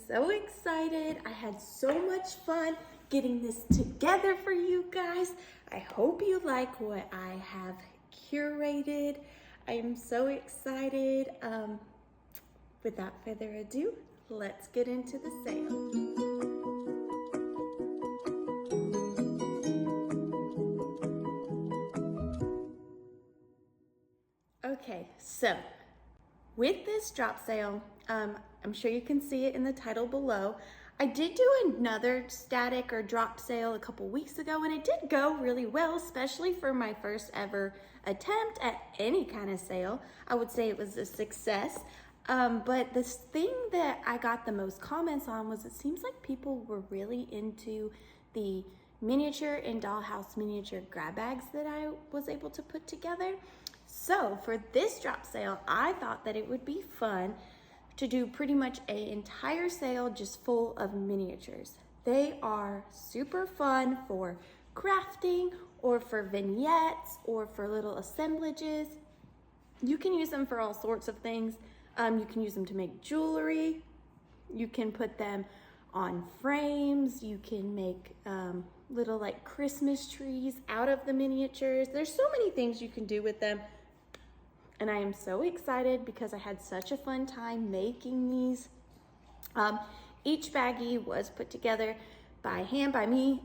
so excited. I had so much fun getting this together for you guys. I hope you like what I have curated. I am so excited. Without further ado, let's get into the sale. Okay, so with this drop sale, I'm sure you can see it in the title below. I did do another static or drop sale a couple weeks ago, and it did go really well, especially for my first ever attempt at any kind of sale. I would say it was a success. But this thing that I got the most comments on was it seems like people were really into the miniature and dollhouse miniature grab bags that I was able to put together. So for this drop sale, I thought that it would be fun to do pretty much an entire sale just full of miniatures. They are super fun for crafting or for vignettes or for little assemblages. You can use them for all sorts of things. You can use them to make jewelry. You can put them on frames. You can make little like Christmas trees out of the miniatures. There's so many things you can do with them. And I am so excited because I had such a fun time making these. Each baggie was put together by hand by me.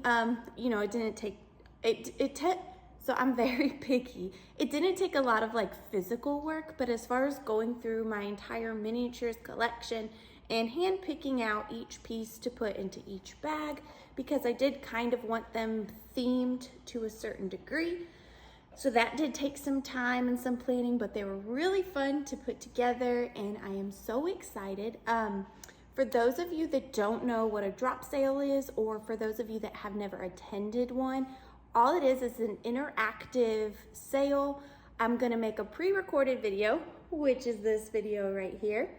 You know, it didn't take, so I'm very picky. It didn't take a lot of like physical work, but as far as going through my entire miniatures collection and hand picking out each piece to put into each bag, because I did kind of want them themed to a certain degree. So that did take some time and some planning, but they were really fun to put together, and I am so excited. For those of you that don't know what a drop sale is, or for those of you that have never attended one, all it is an interactive sale. I'm gonna make a pre-recorded video, which is this video right here.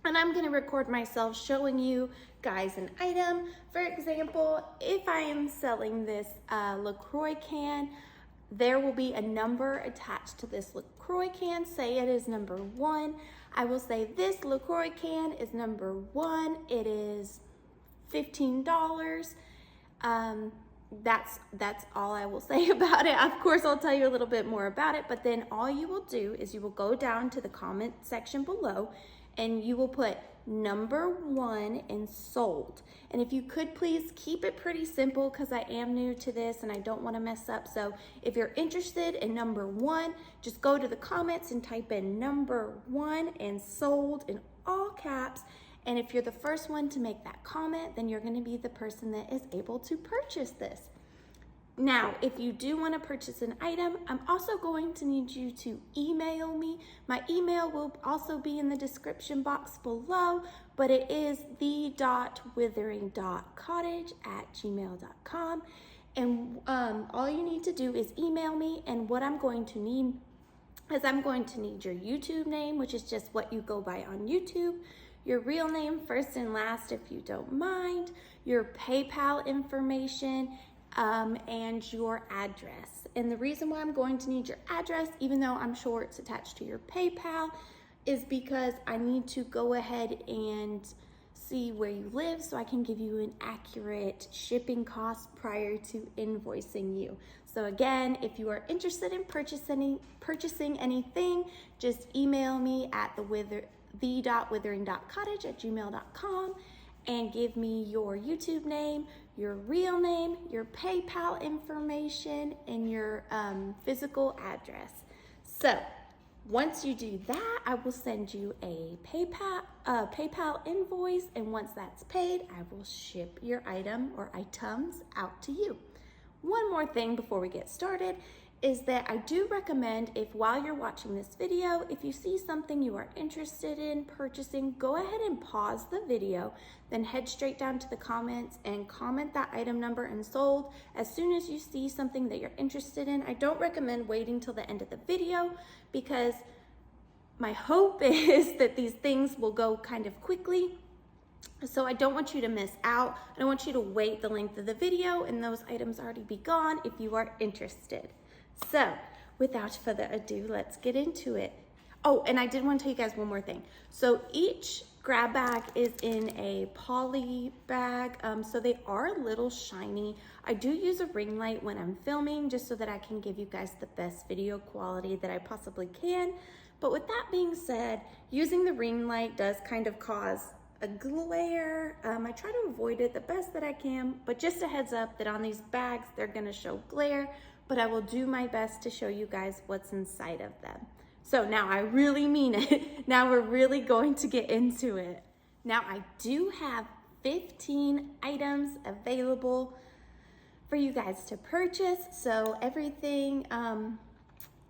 And I'm gonna record myself showing you guys an item. For example, if I am selling this LaCroix can, there will be a number attached to this LaCroix can. Say it is number 1. I will say this LaCroix can is number 1. It is $15. That's all I will say about it. Of course, I'll tell you a little bit more about it, but then all you will do is you will go down to the comment section below and you will put number 1 and sold. And if you could please keep it pretty simple because I am new to this and I don't want to mess up. So if you're interested in number 1, just go to the comments and type in number 1 and sold in all caps. And if you're the first one to make that comment, then you're going to be the person that is able to purchase this. Now, if you do want to purchase an item, I'm also going to need you to email me. My email will also be in the description box below, but it is The.Withering.Cottage@gmail.com. And all you need to do is email me, and what I'm going to need is I'm going to need your YouTube name, which is just what you go by on YouTube, your real name, first and last if you don't mind, your PayPal information, and your address. And the reason why I'm going to need your address, even though I'm sure it's attached to your PayPal, is because I need to go ahead and see where you live so I can give you an accurate shipping cost prior to invoicing you. So again, if you are interested in purchasing anything, just email me at The.Withering.Cottage@gmail.com and give me your YouTube name, your real name, your PayPal information, and your physical address. So once you do that, I will send you a PayPal invoice, and once that's paid, I will ship your item or items out to you. One more thing before we get started is that I do recommend, if while you're watching this video, if you see something you are interested in purchasing, go ahead and pause the video, then head straight down to the comments and comment that item number and sold as soon as you see something that you're interested in. I don't recommend waiting till the end of the video because my hope is that these things will go kind of quickly. So I don't want you to miss out. I don't want you to wait the length of the video and those items already be gone if you are interested. So without further ado, let's get into it. Oh, and I did want to tell you guys one more thing. So each grab bag is in a poly bag, so they are a little shiny. I do use a ring light when I'm filming just so that I can give you guys the best video quality that I possibly can. But with that being said, using the ring light does kind of cause a glare. I try to avoid it the best that I can, but just a heads up that on these bags, they're gonna show glare, but I will do my best to show you guys what's inside of them. So now I really mean it. Now we're really going to get into it. Now I do have 15 items available for you guys to purchase. So everything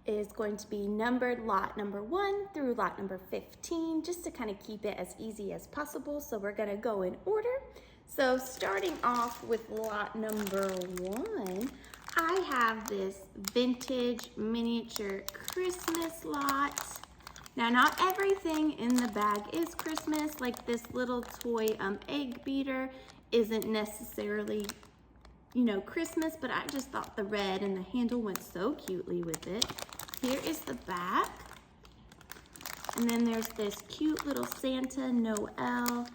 is going to be numbered lot number 1 through lot number 15, just to kind of keep it as easy as possible. So we're gonna go in order. So starting off with lot number 1, I have this vintage miniature Christmas lot. Now, not everything in the bag is Christmas, like this little toy egg beater isn't necessarily, you know, Christmas, but I just thought the red and the handle went so cutely with it. Here is the back. And then there's this cute little Santa Noel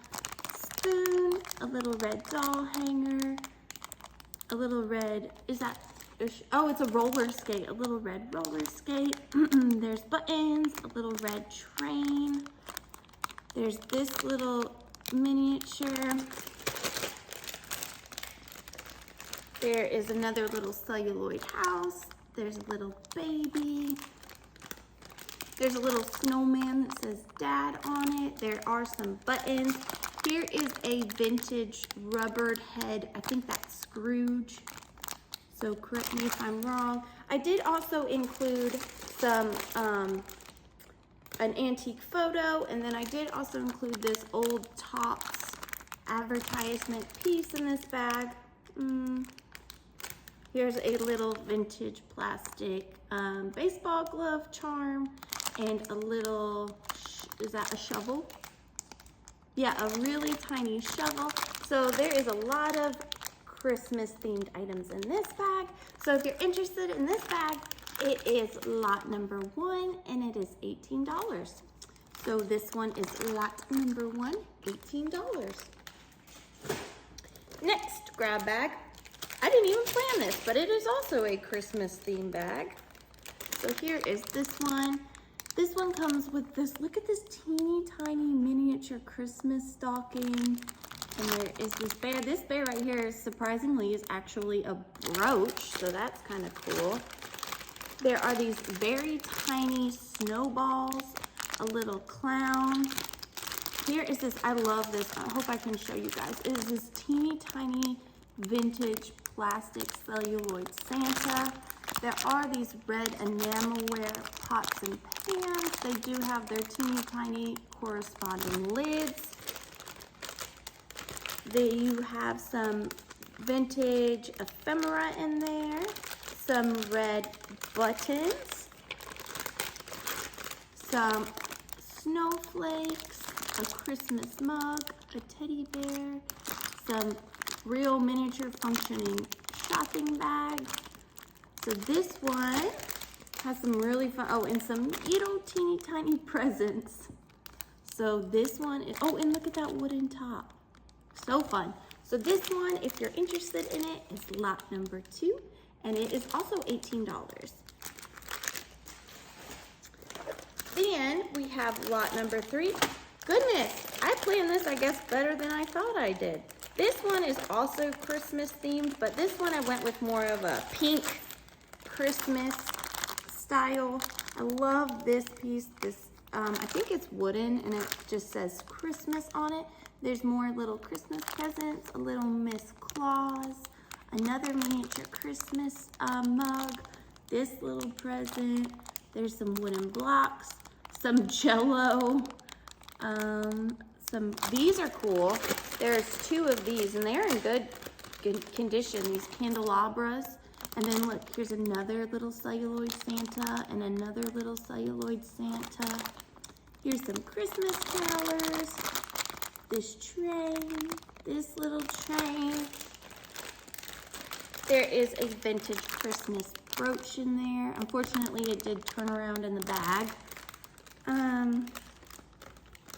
spoon, a little red doll hanger, a little red, oh, it's a roller skate, a little red roller skate. There's buttons, a little red train. There's this little miniature. There is another little celluloid house. There's a little baby. There's a little snowman that says Dad on it. There are some buttons. Here is a vintage rubbered head. I think that's Scrooge. So correct me if I'm wrong. I did also include some, an antique photo, and then I did also include this old Tops advertisement piece in this bag. Here's a little vintage plastic baseball glove charm, and a little, is that a shovel? Yeah, a really tiny shovel. So there is a lot of Christmas themed items in this bag. So if you're interested in this bag, it is lot number 1 and it is $18. So this one is lot number 1, $18. Next grab bag. I didn't even plan this, but it is also a Christmas themed bag. So here is this one. This one comes with this, look at this teeny tiny miniature Christmas stocking. And there is this bear. This bear right here, surprisingly, is actually a brooch, so that's kind of cool. There are these very tiny snowballs, a little clown. Here is this, I love this, I hope I can show you guys. It is this teeny tiny vintage plastic celluloid Santa. There are these red Enamelware pots and pans. They do have their teeny tiny corresponding lids. You have some vintage ephemera in there, some red buttons, some snowflakes, a Christmas mug, a teddy bear, some real miniature functioning shopping bags. So this one has some really fun, oh, and some little teeny tiny presents. So this one is, oh, and look at that wooden top. So fun. So this one, if you're interested in it, is lot number 2, and it is also $18. Then we have lot number 3. Goodness, I planned this, I guess, better than I thought I did. This one is also Christmas themed, but this one I went with more of a pink Christmas style. I love this piece. This, I think it's wooden, and it just says Christmas on it. There's more little Christmas presents, a little Miss Claus, another miniature Christmas mug, this little present. There's some wooden blocks, some Jello, these are cool. There's 2 of these, and they're in good condition, these candelabras. And then look, here's another little celluloid Santa and another little celluloid Santa. Here's some Christmas carolers. This train, this little train. There is a vintage Christmas brooch in there. Unfortunately, it did turn around in the bag.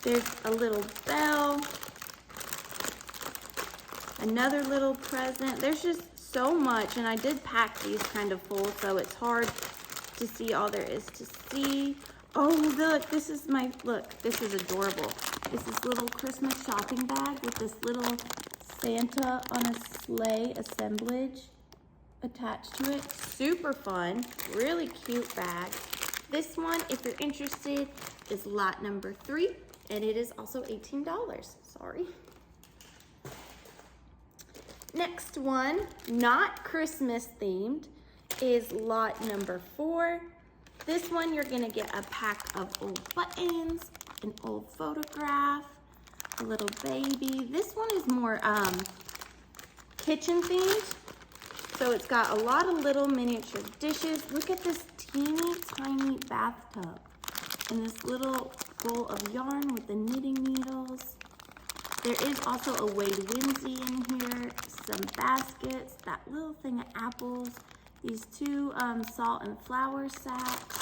There's a little bell, another little present. There's just so much, and I did pack these kind of full, so it's hard to see all there is to see. Oh, look, this is adorable. It's this little Christmas shopping bag with this little Santa on a sleigh assemblage attached to it. Super fun, really cute bag. This one, if you're interested, is lot number 3, and it is also $18. Sorry. Next one, not Christmas themed, is lot number 4. This one, you're gonna get a pack of old buttons, an old photograph, a little baby. This one is more kitchen themed. So it's got a lot of little miniature dishes. Look at this teeny tiny bathtub and this little roll of yarn with the knitting needles. There is also a Wade Whimsy in here, some baskets, that little thing of apples, these 2 salt and flour sacks,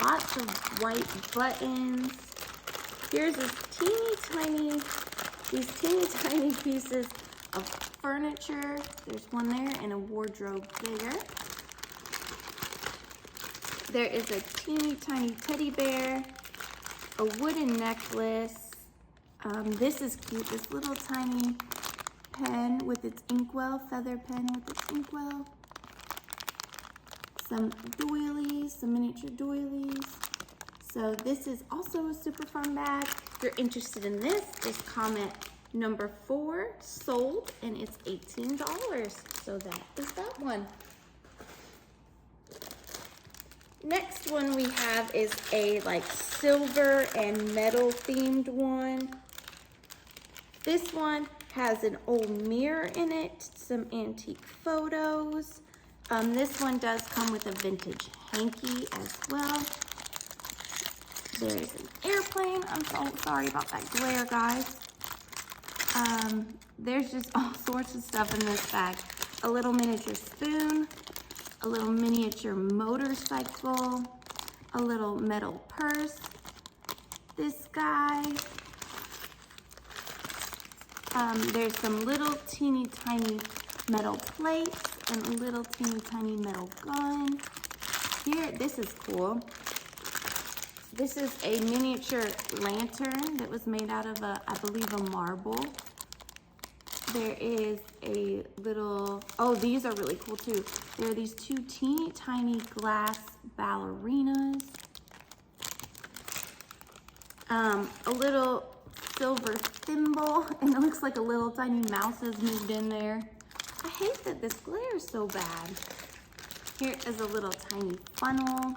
lots of white buttons. Here's these teeny tiny pieces of furniture. There's one there and a wardrobe there. There is a teeny tiny teddy bear, a wooden necklace. This is cute, this little tiny pen with its inkwell, feather pen with its inkwell. Some doilies, some miniature doilies. So this is also a super fun bag. If you're interested in this, just comment number 4, sold, and it's $18. So that is that one. Next one we have is a like silver and metal themed one. This one has an old mirror in it, some antique photos. This one does come with a vintage hanky as well. There's an airplane. I'm so sorry about that glare, guys. There's just all sorts of stuff in this bag. A little miniature spoon, a little miniature motorcycle, a little metal purse, this guy. There's some little teeny tiny metal plates and a little teeny tiny metal gun. Here, this is cool. This is a miniature lantern that was made out of I believe a marble. There is a little, oh, these are really cool too. There are these 2 teeny tiny glass ballerinas. A little silver thimble, and it looks like a little tiny mouse has moved in there. I hate that this glare is so bad. Here is a little tiny funnel.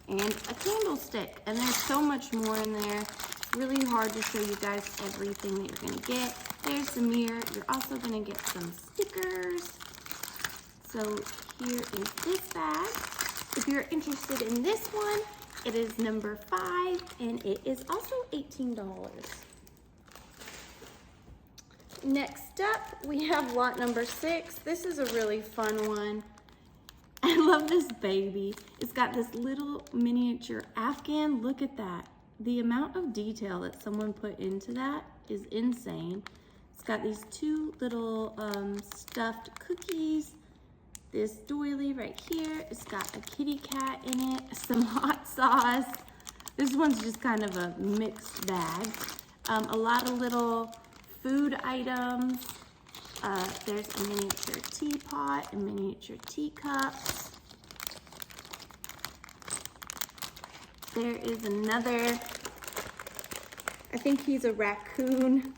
And a candlestick, and there's so much more in there. It's really hard to show you guys everything that you're gonna get. There's the mirror. You're also gonna get some stickers. So here is this bag. If you're interested in this one, it is number 5, and it is also $18. Next up, we have lot number 6. This is a really fun one. I love this baby. It's got this little miniature Afghan. Look at that. The amount of detail that someone put into that is insane. It's got these 2 little stuffed cookies. This doily right here. It's got a kitty cat in it, some hot sauce. This one's just kind of a mixed bag. A lot of little food items. There's a miniature teapot and miniature teacups. There is another, I think he's a raccoon.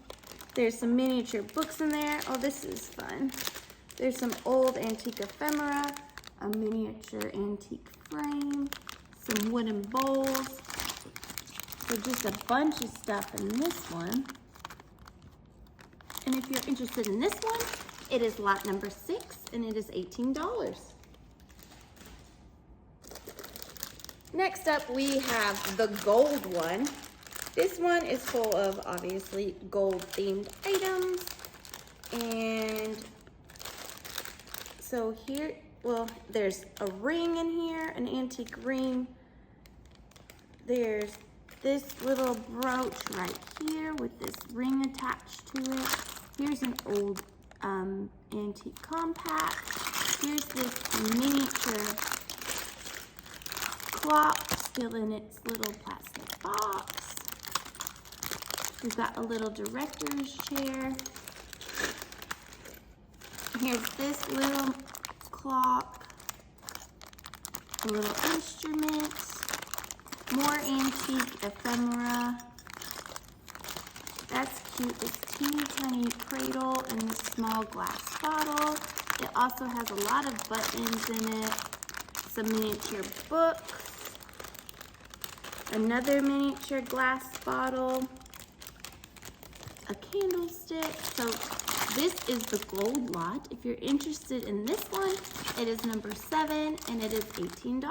There's some miniature books in there. Oh, this is fun. There's some old antique ephemera, a miniature antique frame, some wooden bowls. So just a bunch of stuff in this one. And if you're interested in this one, it is lot number 6, and it is $18. Next up, we have the gold one. This one is full of, obviously, gold-themed items. And so here, well, there's a ring in here, an antique ring. There's this little brooch right here with this ring attached to it. Here's an old antique compact. Here's this miniature clock still in its little plastic box. We've got a little director's chair. Here's this little clock, a little instrument, more antique ephemera. That's cute, this teeny tiny cradle and this small glass bottle. It also has a lot of buttons in it, some miniature books, another miniature glass bottle, a candlestick. So this is the gold lot. If you're interested in this one, it is number 7 and it is $18.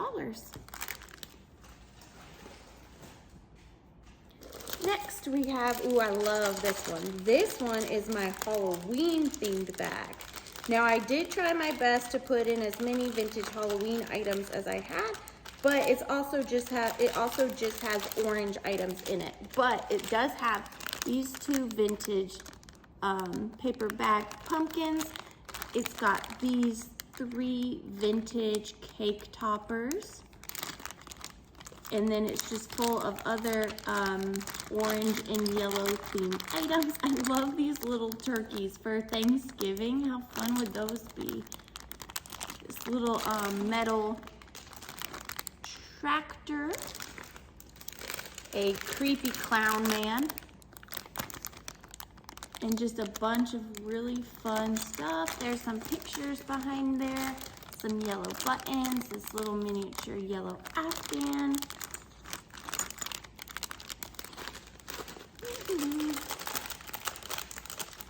Next we have, ooh, I love this one. This one is my Halloween themed bag. Now I did try my best to put in as many vintage Halloween items as I had, but it also just has orange items in it. But it does have these 2 vintage paper bag pumpkins. It's got these 3 vintage cake toppers. And then it's just full of other orange and yellow themed items. I love these little turkeys for Thanksgiving. How fun would those be? This little metal tractor. A creepy clown man. And just a bunch of really fun stuff. There's some pictures behind there. Some yellow buttons. This little miniature yellow Afghan.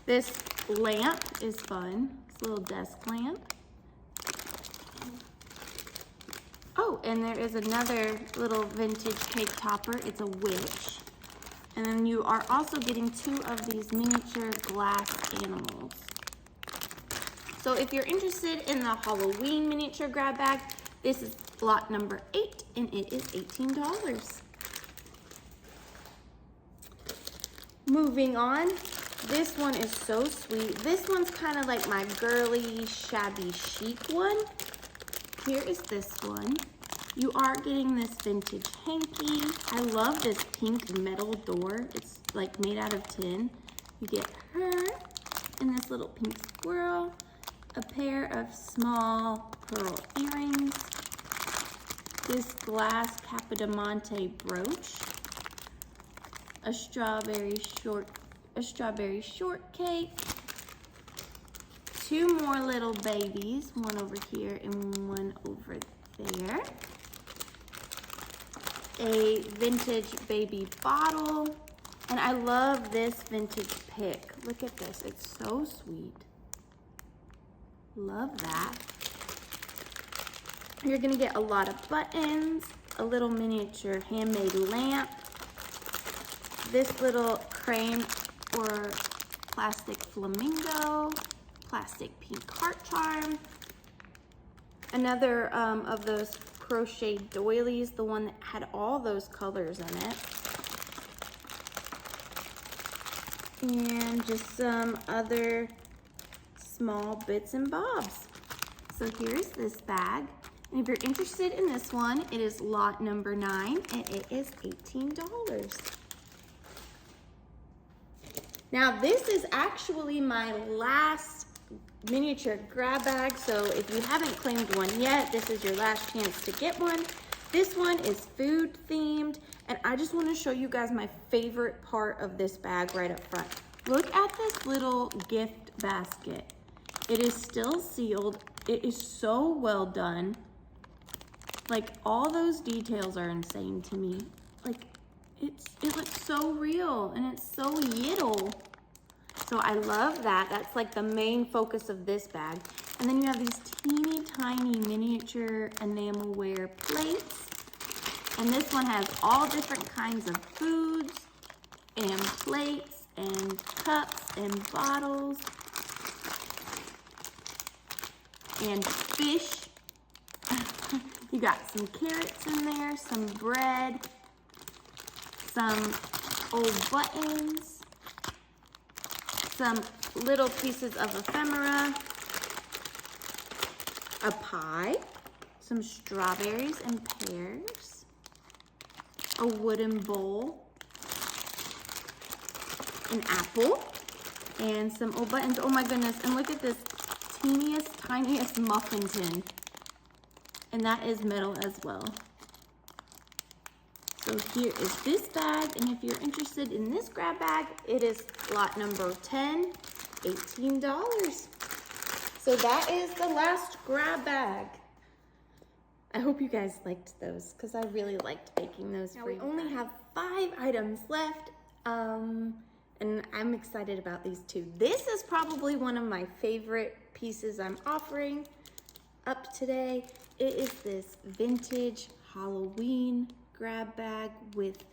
This lamp is fun. This little desk lamp. Oh, and there is another little vintage cake topper. It's a witch. And then you are also getting 2 of these miniature glass animals. So if you're interested in the Halloween miniature grab bag, this is lot number 8 and it is $18. Moving on, this one is so sweet. This one's kind of like my girly, shabby chic one. Here is this one. You are getting this vintage hanky. I love this pink metal door. It's like made out of tin. You get her and this little pink squirrel, a pair of small pearl earrings, this glass Capodimonte brooch, a strawberry shortcake, 2 more little babies, one over here and one over there, a vintage baby bottle, and I love this vintage pick. Look at this, it's so sweet. Love that. You're gonna get a lot of buttons, a little miniature handmade lamp, this little crane or plastic flamingo, plastic pink heart charm, another of those crochet doilies, the one that had all those colors in it, and just some other small bits and bobs. So here's this bag, and if you're interested in this one, it is lot number 9 and it is $18. Now this is actually my last miniature grab bag, so if you haven't claimed one yet, this is your last chance to get one. This one is food themed, and I just want to show you guys my favorite part of this bag right up front. Look at this little gift basket. It is still sealed. It is so well done. Like, all those details are insane to me. Like, it looks so real and it's so little. So I love that. That's like the main focus of this bag. And then you have these teeny tiny miniature enamelware plates. And this one has all different kinds of foods and plates and cups and bottles and fish You got some carrots in there, some bread, some old buttons, some little pieces of ephemera, a pie, some strawberries and pears, a wooden bowl, an apple, and some old buttons. Oh my goodness, and look at this teeniest, tiniest muffin tin. And that is metal as well. So here is this bag, and if you're interested in this grab bag, it is lot number 10, $18. So that is the last grab bag. I hope you guys liked those, because I really liked making those for you. We only have 5 items left, and I'm excited about these 2. This is probably one of my favorite pieces I'm offering up today. It is this vintage Halloween grab bag with,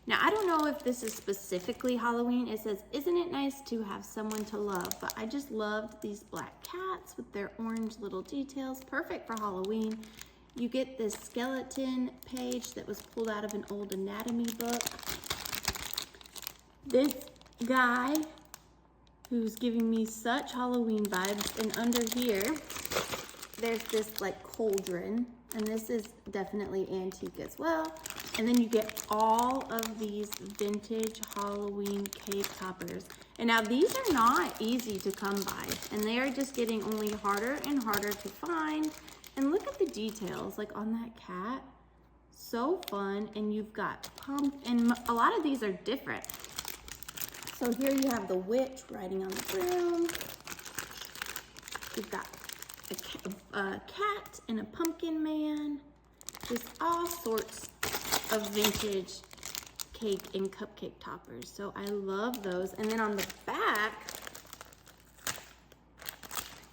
now I don't know if this is specifically Halloween. It says, isn't it nice to have someone to love? But I just loved these black cats with their orange little details. Perfect for Halloween. You get this skeleton page that was pulled out of an old anatomy book. This guy who's giving me such Halloween vibes, and under here, there's this like cauldron, and this is definitely antique as well. And then you get all of these vintage Halloween cake toppers. And now these are not easy to come by, and they are just getting only harder and harder to find. And look at the details, like on that cat. So fun. And you've got and a lot of these are different. So here you have the witch riding on the broom. You've got a cat and a pumpkin man. Just all sorts of vintage cake and cupcake toppers. So I love those. And then on the back,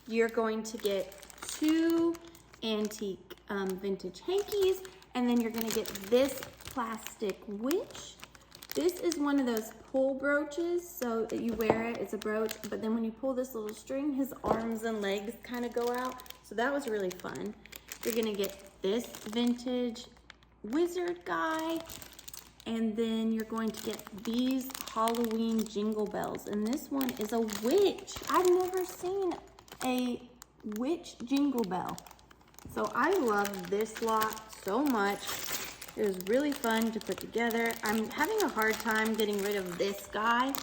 you're going to get 2 antique vintage hankies, and then you're gonna get this plastic witch. This is one of those pull brooches, so that you wear it, it's a brooch, but then when you pull this little string, his arms and legs kind of go out. So that was really fun. You're gonna get this vintage wizard guy, and then you're going to get these Halloween jingle bells. And this one is a witch. I've never seen a witch jingle bell. So I love this lot so much. It was really fun to put together. I'm having a hard time getting rid of this guy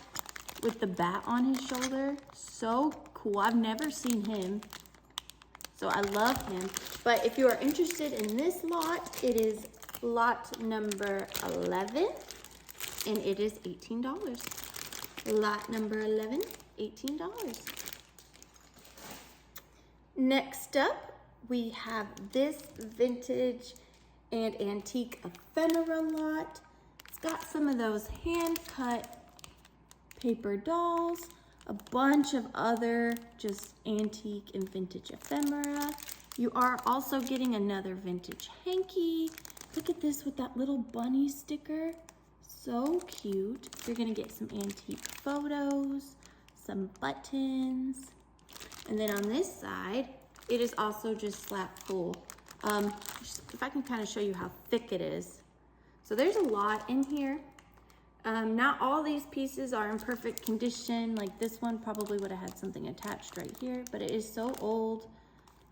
with the bat on his shoulder. So cool. I've never seen him. So I love him. But if you are interested in this lot, it is lot number 11, and it is $18. Lot number 11, $18. Next up, we have this vintage and antique ephemera lot. It's got some of those hand-cut paper dolls, a bunch of other just antique and vintage ephemera. You are also getting another vintage hanky. Look at this with that little bunny sticker. So cute. You're gonna get some antique photos, some buttons. And then on this side, it is also just slap full. If I can kind of show you how thick it is. So there's a lot in here. Not all these pieces are in perfect condition. Like this one probably would have had something attached right here, but it is so old,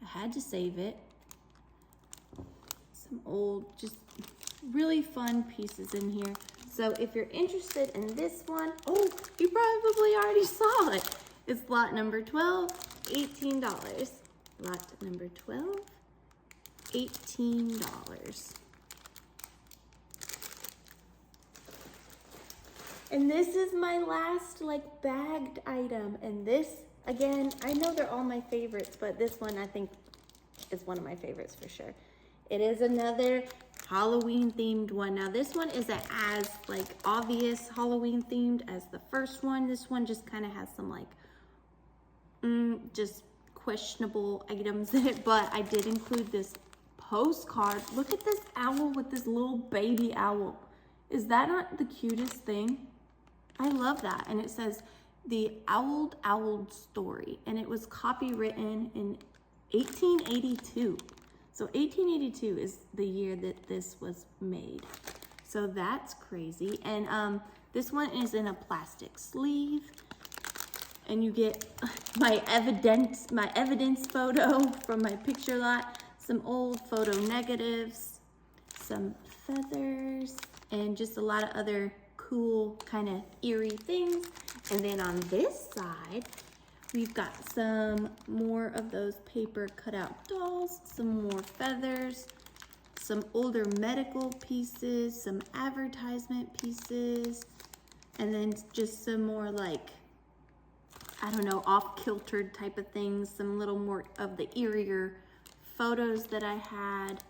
I had to save it. Some old, just really fun pieces in here. So if you're interested in this one, oh, you probably already saw it. It's lot number 12, $18. Lot number 12, $18. And this is my last like bagged item. And this, again, I know they're all my favorites, but this one I think is one of my favorites for sure. It is another Halloween themed one. Now this one isn't as like obvious Halloween themed as the first one. This one just kind of has some like just questionable items in it, but I did include this postcard. Look at this owl with this little baby owl. Is that not the cutest thing? I love that. And it says the Owled Story, and it was copywritten in 1882. So 1882 is the year that this was made. So that's crazy. And this one is in a plastic sleeve. And you get my evidence photo from my picture lot, some old photo negatives, some feathers, and just a lot of other cool kind of eerie things. And then on this side, we've got some more of those paper cutout dolls, some more feathers, some older medical pieces, some advertisement pieces, and then just some more like, I don't know, off-kiltered type of things, some little more of the eerier photos that I had,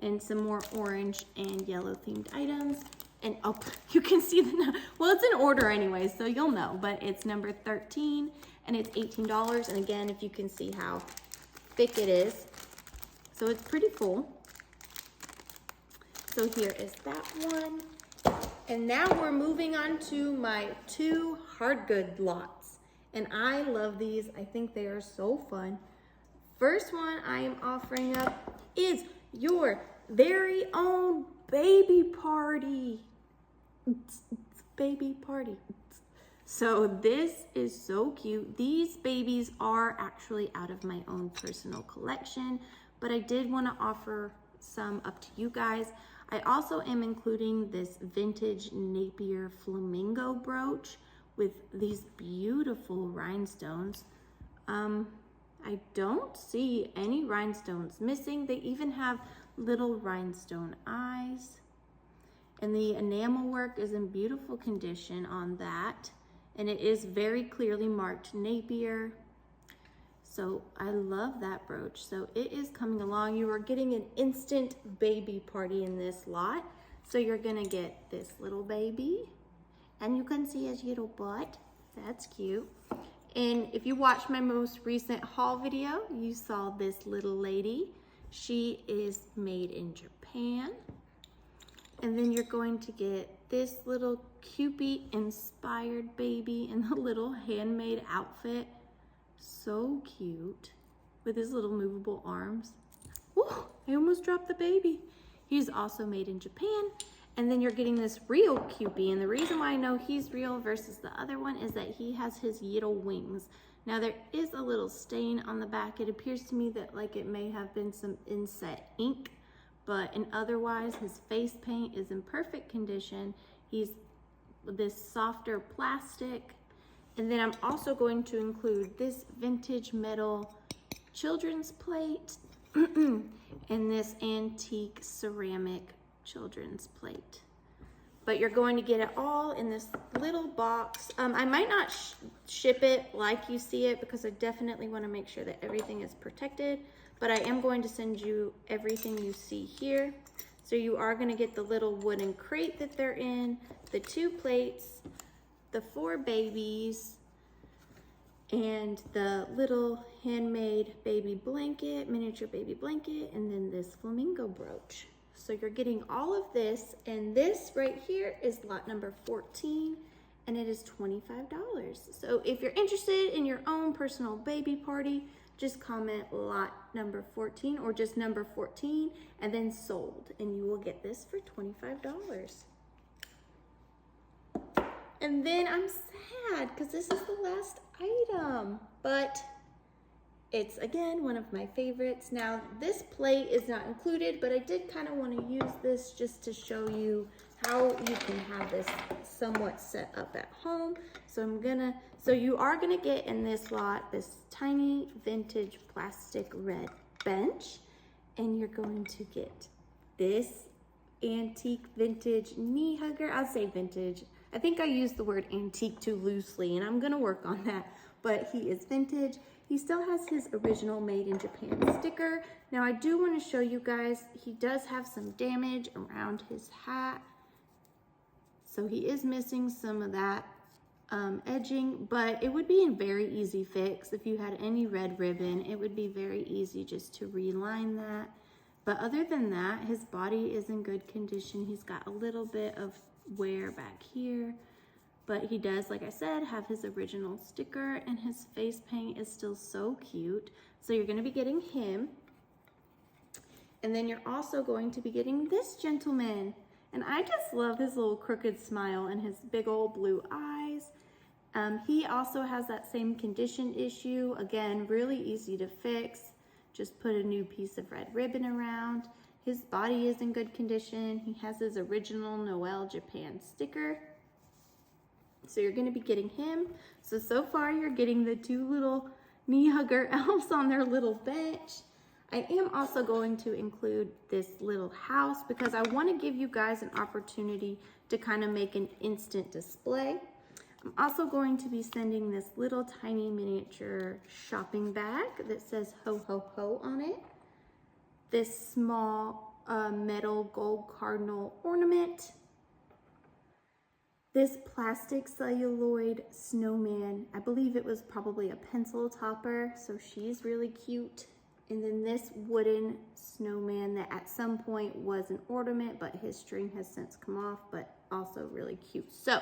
and some more orange and yellow themed items. And oh, you can see well, it's in order anyway, so you'll know, but it's number 13 and it's $18. And again, if you can see how thick it is, so it's pretty full. So here is that one. And now we're moving on to my 2 hard good lots. And I love these. I think they are so fun. First one I am offering up is your very own baby party. Baby party. So this is so cute. These babies are actually out of my own personal collection, but I did want to offer some up to you guys. I also am including this vintage Napier flamingo brooch with these beautiful rhinestones. I don't see any rhinestones missing. They even have little rhinestone eyes. And the enamel work is in beautiful condition on that. And it is very clearly marked Napier. So I love that brooch. So it is coming along. You are getting an instant baby party in this lot. So you're gonna get this little baby, and you can see his little butt. That's cute. And if you watched my most recent haul video, you saw this little lady. She is made in Japan. And then you're going to get this little Cupid inspired baby in the little handmade outfit. So cute, with his little movable arms. Ooh, I almost dropped the baby. He's also made in Japan. And then you're getting this real Cupid. And the reason why I know he's real versus the other one is that he has his little wings. Now there is a little stain on the back. It appears to me that like it may have been some inset ink, but otherwise his face paint is in perfect condition. He's this softer plastic. And then I'm also going to include this vintage metal children's plate and this antique ceramic children's plate. But you're going to get it all in this little box. I might not ship it like you see it because I definitely want to make sure that everything is protected, but I am going to send you everything you see here. So you are going to get the little wooden crate that they're in, the 2 plates, the 4 babies, and the little handmade baby blanket, miniature baby blanket, and then this flamingo brooch. So you're getting all of this, and this right here is lot number 14, and it is $25. So if you're interested in your own personal baby party, just comment lot number 14 or just number 14 and then sold, and you will get this for $25. And then I'm sad because this is the last item, but it's again one of my favorites. Now this plate is not included, but I did kind of want to use this just to show you how you can have this somewhat set up at home. So you are gonna get in this lot this tiny vintage plastic red bench, and you're going to get this antique vintage knee hugger. I'll say vintage. I think I used the word antique too loosely, and I'm gonna work on that, but he is vintage. He still has his original made in Japan sticker. Now I do want to show you guys, he does have some damage around his hat. So he is missing some of that edging, but it would be a very easy fix. If you had any red ribbon, it would be very easy just to reline that. But other than that, his body is in good condition. He's got a little bit of wear back here, but he does, like I said, have his original sticker, and his face paint is still so cute. So you're gonna be getting him. And then you're also going to be getting this gentleman. And I just love his little crooked smile and his big old blue eyes. He also has that same condition issue. Again, really easy to fix. Just put a new piece of red ribbon around. His body is in good condition. He has his original Noel Japan sticker. So you're gonna be getting him. So far you're getting the two little knee hugger elves on their little bench. I am also going to include this little house because I want to give you guys an opportunity to kind of make an instant display. I'm also going to be sending this little tiny miniature shopping bag that says ho ho ho on it. This small metal gold cardinal ornament. This plastic celluloid snowman. I believe it was probably a pencil topper, so she's really cute. And then this wooden snowman that at some point was an ornament, but his string has since come off, but also really cute. So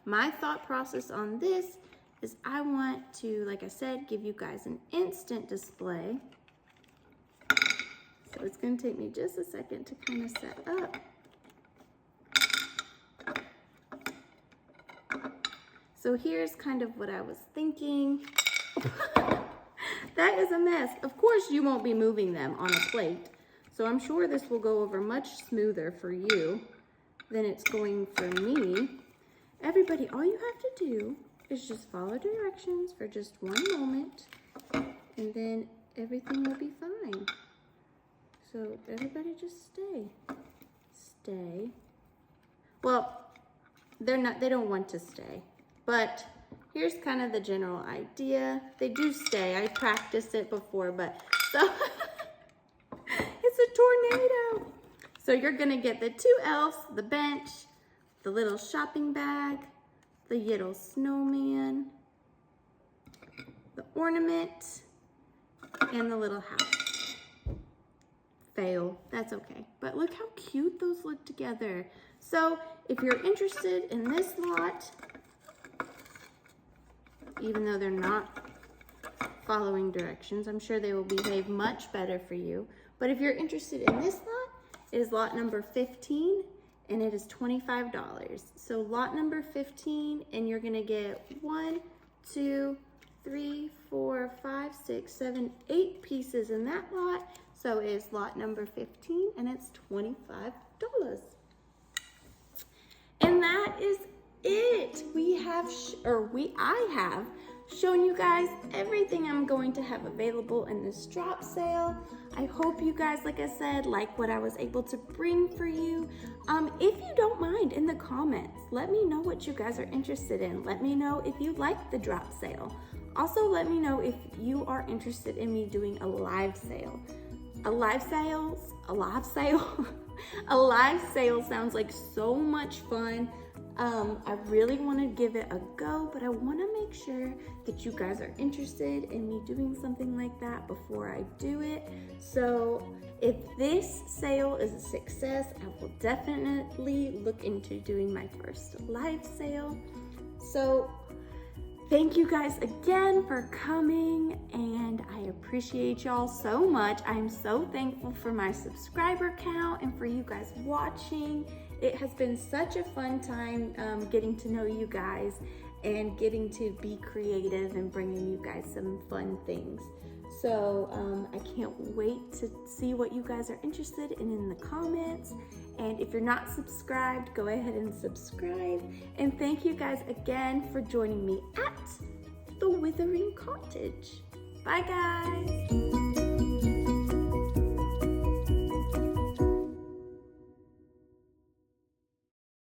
my thought process on this is I want to, like I said, give you guys an instant display. So it's gonna take me just a second to kind of set up. So here's kind of what I was thinking. That is a mess. Of course, you won't be moving them on a plate. So I'm sure this will go over much smoother for you than it's going for me. Everybody, all you have to do is just follow directions for just one moment, and then everything will be fine. So everybody just stay. Stay. Well, they don't want to stay, but here's kind of the general idea. They do stay. I practiced it before, but so it's a tornado. So you're gonna get the two elves, the bench, the little shopping bag, the little snowman, the ornament, and the little house. Fail, that's okay. But look how cute those look together. So if you're interested in this lot, even though they're not following directions, I'm sure they will behave much better for you. But if you're interested in this lot, it is lot number 15, and it is $25. So lot number 15, and you're gonna get 1, 2, 3, 4, 5, 6, 7, 8 pieces in that lot. So it is lot number 15, and it's $25. And that is it. I have shown you guys everything I'm going to have available in this drop sale. I hope you guys, like I said, like what I was able to bring for you. If you don't mind, in the comments, let me know what you guys are interested in. Let me know if you like the drop sale. Also, let me know if you are interested in me doing a live sale. A live sale sounds like so much fun. I really want to give it a go, but I want to make sure that you guys are interested in me doing something like that before I do it. So if this sale is a success, I will definitely look into doing my first live sale. So thank you guys again for coming, and I appreciate y'all so much. I am so thankful for my subscriber count and for you guys watching. It has been such a fun time getting to know you guys and getting to be creative and bringing you guys some fun things. So I can't wait to see what you guys are interested in the comments. And if you're not subscribed, go ahead and subscribe. And thank you guys again for joining me at The Withering Cottage. Bye guys.